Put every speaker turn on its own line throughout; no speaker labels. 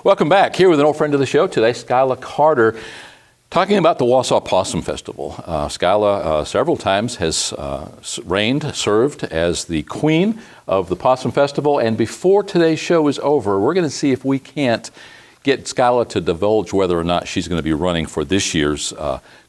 Welcome back. Here with an old friend of the show today, Skyla Carter, talking about the Wausau Possum Festival. Skyla several times has served as the queen of the Possum Festival, and before today's show is over, we're going to see if we can't get Skyla to divulge whether or not she's going to be running for this year's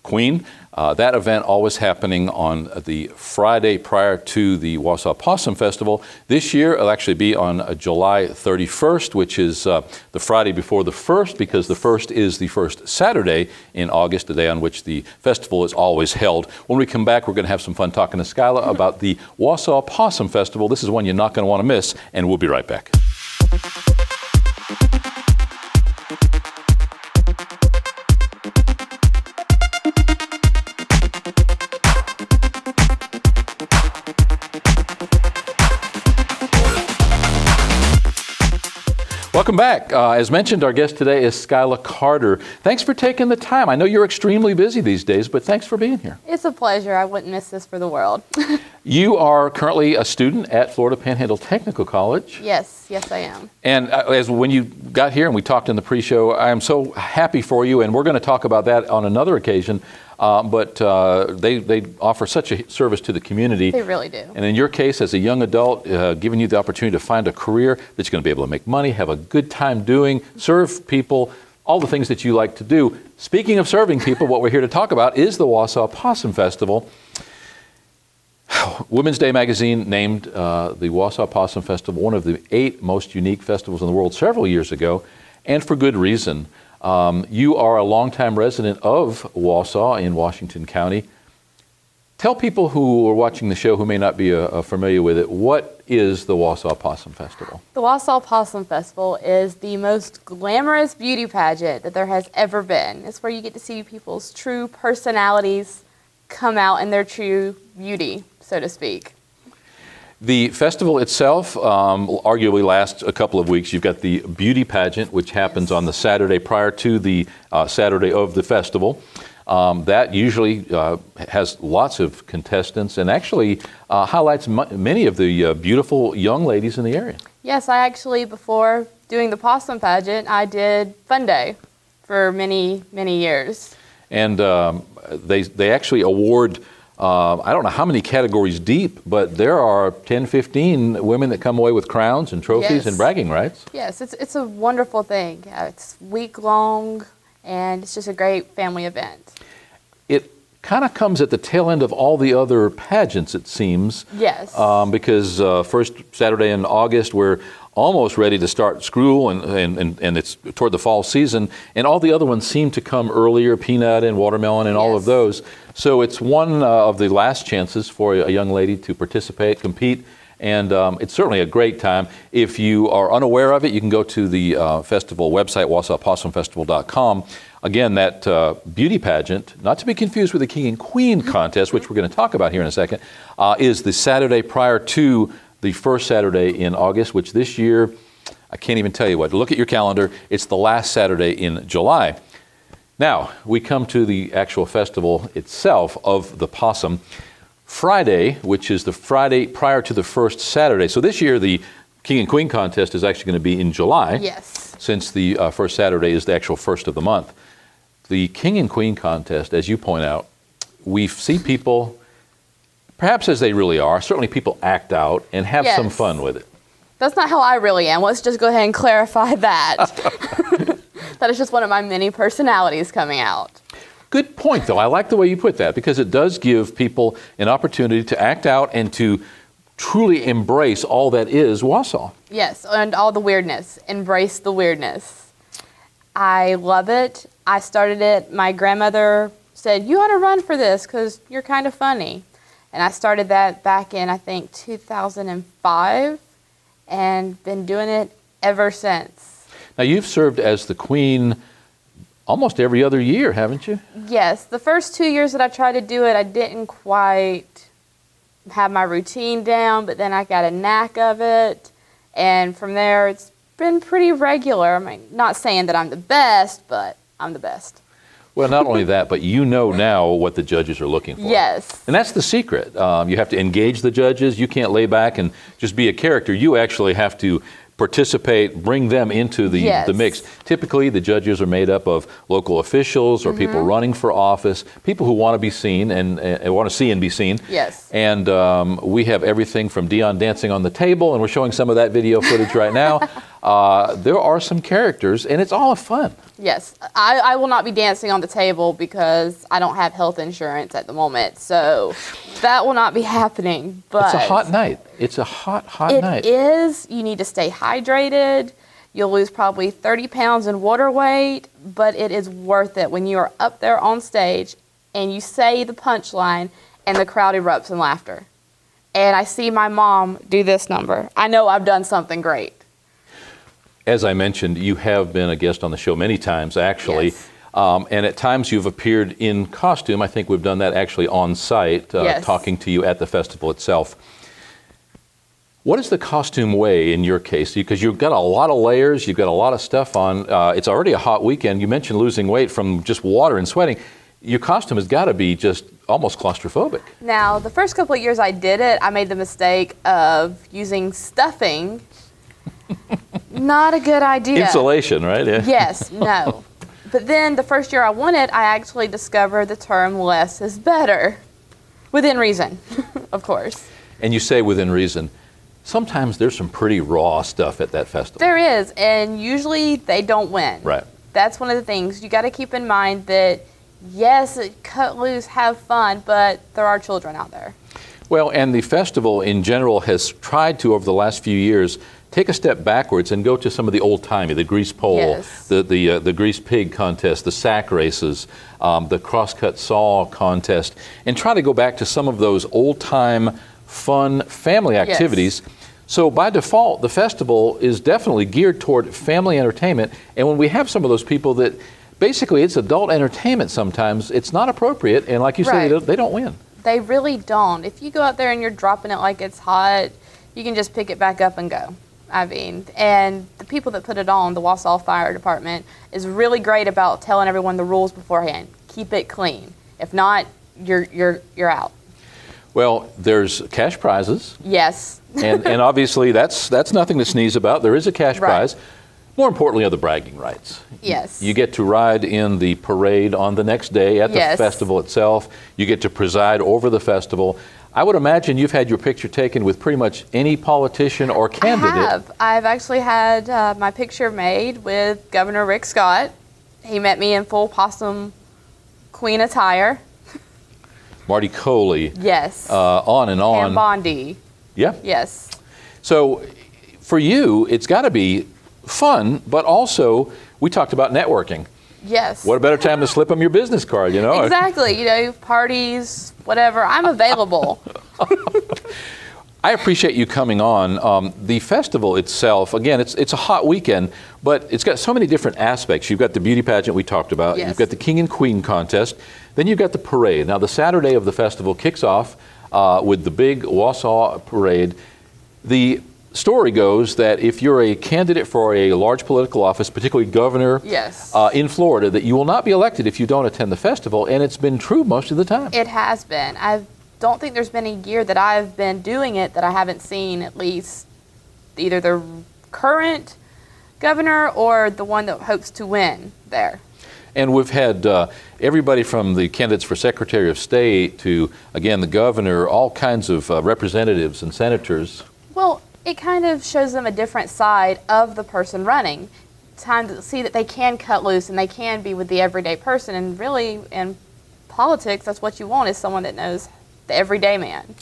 queen. That event always happening on the Friday prior to the Wausau Possum Festival. This year it'll actually be on July 31st, which is the Friday before the 1st, because the 1st is the first Saturday in August, the day on which the festival is always held. When we come back, we're going to have some fun talking to Skyla about the Wausau Possum Festival. This is one you're not going to want to miss, and we'll be right back. Welcome back. As mentioned, our guest today is Skyla Carter. Thanks for taking the time. I know you're extremely busy these days, but thanks for being here.
It's a pleasure. I wouldn't miss this for the world.
You are currently a student at Florida Panhandle Technical College.
Yes, I am.
And when you got here and we talked in the pre-show, I am so happy for you, and we're going to talk about that on another occasion. But they offer such a service to the community.
They really do.
And in your case, as a young adult, giving you the opportunity to find a career that you're going to be able to make money, have a good time doing, serve people, all the things that you like to do. Speaking of serving people, what we're here to talk about is the Wausau Possum Festival. Women's Day magazine named the Wausau Possum Festival one of the 8 most unique festivals in the world several years ago, and for good reason. You are a longtime resident of Wausau in Washington County. Tell people who are watching the show who may not be familiar with it, what is the Wausau Possum Festival?
The Wausau Possum Festival is the most glamorous beauty pageant that there has ever been. It's where you get to see people's true personalities come out in their true beauty, so to speak.
The festival itself arguably lasts a couple of weeks. You've got the beauty pageant, which happens on the Saturday prior to the Saturday of the festival. That usually has lots of contestants and actually highlights many of the beautiful young ladies in the area. Yes,
I actually, before doing the possum pageant, I did Fun Day for many, many years. And
they actually award I don't know how many categories deep, but there are 10, 15 women that come away with crowns and trophies and bragging rights.
Yes, it's a wonderful thing. It's week-long, and it's just a great family event.
It kind of comes at the tail end of all the other pageants, it seems.
Yes.
Because first Saturday in August, we're almost ready to start school, and it's toward the fall season, and all the other ones seem to come earlier, peanut and watermelon and all of those. So it's one of the last chances for a young lady to participate, compete, and it's certainly a great time. If you are unaware of it, you can go to the festival website, WausauPossumFestival.com. Again, that beauty pageant, not to be confused with the King and Queen contest, which we're going to talk about here in a second, is the Saturday prior to the first Saturday in August, which this year, I can't even tell you what. Look at your calendar. It's the last Saturday in July. Now, we come to the actual festival itself of the possum. Friday, which is the Friday prior to the first Saturday. So this year, the King and Queen contest is actually going to be in July.
Yes.
Since the first Saturday is the actual first of the month. The King and Queen contest, as you point out, we see people, perhaps as they really are, certainly people act out and have some fun with it.
That's not how I really am. Let's just go ahead and clarify that. That is just one of my many personalities coming out.
Good point, though. I like the way you put that, because it does give people an opportunity to act out and to truly embrace all that is Wausau.
Yes, and all the weirdness. Embrace the weirdness. I love it. I started it. My grandmother said, "You ought to run for this because you're kind of funny." And I started that back in, I think, 2005, and been doing it ever since.
Now, you've served as the queen almost every other year, haven't you?
Yes. The first 2 years that I tried to do it, I didn't quite have my routine down, but then I got a knack of it. And from there, it's been pretty regular. I mean, not saying that I'm the best, but I'm the best.
Well, not only that, but you know now what the judges are looking for.
Yes.
And that's the secret. You have to engage the judges. You can't lay back and just be a character. You actually have to participate, bring them into the mix. Typically, the judges are made up of local officials or people running for office, people who want to be seen and want to see and be seen.
Yes.
And we have everything from Dion dancing on the table, and we're showing some of that video footage right now. There are some characters, and it's all fun.
Yes. I will not be dancing on the table because I don't have health insurance at the moment. So that will not be happening. But
it's a hot night. It's a hot night.
It is. You need to stay hydrated. You'll lose probably 30 pounds in water weight, but it is worth it when you are up there on stage and you say the punchline and the crowd erupts in laughter. And I see my mom do this number. I know I've done something great.
As I mentioned, you have been a guest on the show many times, actually.
Yes.
And at times you've appeared in costume. I think we've done that actually on site, talking to you at the festival itself. What is the costume weigh in your case? Because you've got a lot of layers, you've got a lot of stuff on. It's already a hot weekend. You mentioned losing weight from just water and sweating. Your costume has got to be just almost claustrophobic.
Now, the first couple of years I did it, I made the mistake of using stuffing. Not a good idea.
Insulation, right? Yeah.
Yes, no. But then the first year I won it, I actually discovered the term less is better. Within reason, of course.
And you say within reason. Sometimes there's some pretty raw stuff at that festival.
There is, and usually they don't win.
Right.
That's one of the things. You got to keep in mind that, yes, cut loose, have fun, but there are children out there.
Well, and the festival in general has tried to, over the last few years, take a step backwards and go to some of the old-timey, the grease pole,
Yes.
the grease pig contest, the sack races, the crosscut saw contest, and try to go back to some of those old-time, fun family activities.
Yes.
So by default, the festival is definitely geared toward family entertainment, and when we have some of those people that basically it's adult entertainment sometimes, it's not appropriate, and like you
Right.
say, they don't win.
They really don't. If you go out there and you're dropping it like it's hot, you can just pick it back up and go. I mean, and the people that put it on, the Wausau Fire Department, is really great about telling everyone the rules beforehand. Keep it clean. If not, you're out.
Well, there's cash prizes,
Yes.
and obviously that's nothing to sneeze about. There is a cash
Right.
prize. More importantly are the bragging rights.
Yes.
You get to ride in the parade on the next day at the
Yes.
festival itself. You get to preside over the festival. I would imagine you've had your picture taken with pretty much any politician or candidate.
I have. I've actually had my picture made with Governor Rick Scott. He met me in full Possum Queen attire.
Marty Coley.
Yes.
On and on.
And Bondi.
Yeah.
Yes.
So for you, it's got to be fun, but also we talked about networking.
Yes.
What a better time to slip them your business card, you know?
Exactly. You know, parties, whatever. I'm available.
I appreciate you coming on. The festival itself, again, it's a hot weekend, but it's got so many different aspects. You've got the beauty pageant we talked about.
Yes.
You've got the King and Queen contest. Then you've got the parade. Now, the Saturday of the festival kicks off with the big Wausau parade. The story goes that if you're a candidate for a large political office, particularly governor
Yes.
in Florida, that you will not be elected if you don't attend the festival, and it's been true most of the time.
It has been. I don't think there's been a year that I've been doing it that I haven't seen at least either the current governor or the one that hopes to win there.
And we've had everybody from the candidates for Secretary of State to, again, the governor, all kinds of representatives and senators.
Well, it kind of shows them a different side of the person running. Time to see that they can cut loose and they can be with the everyday person. And really, in politics, that's what you want, is someone that knows the everyday man.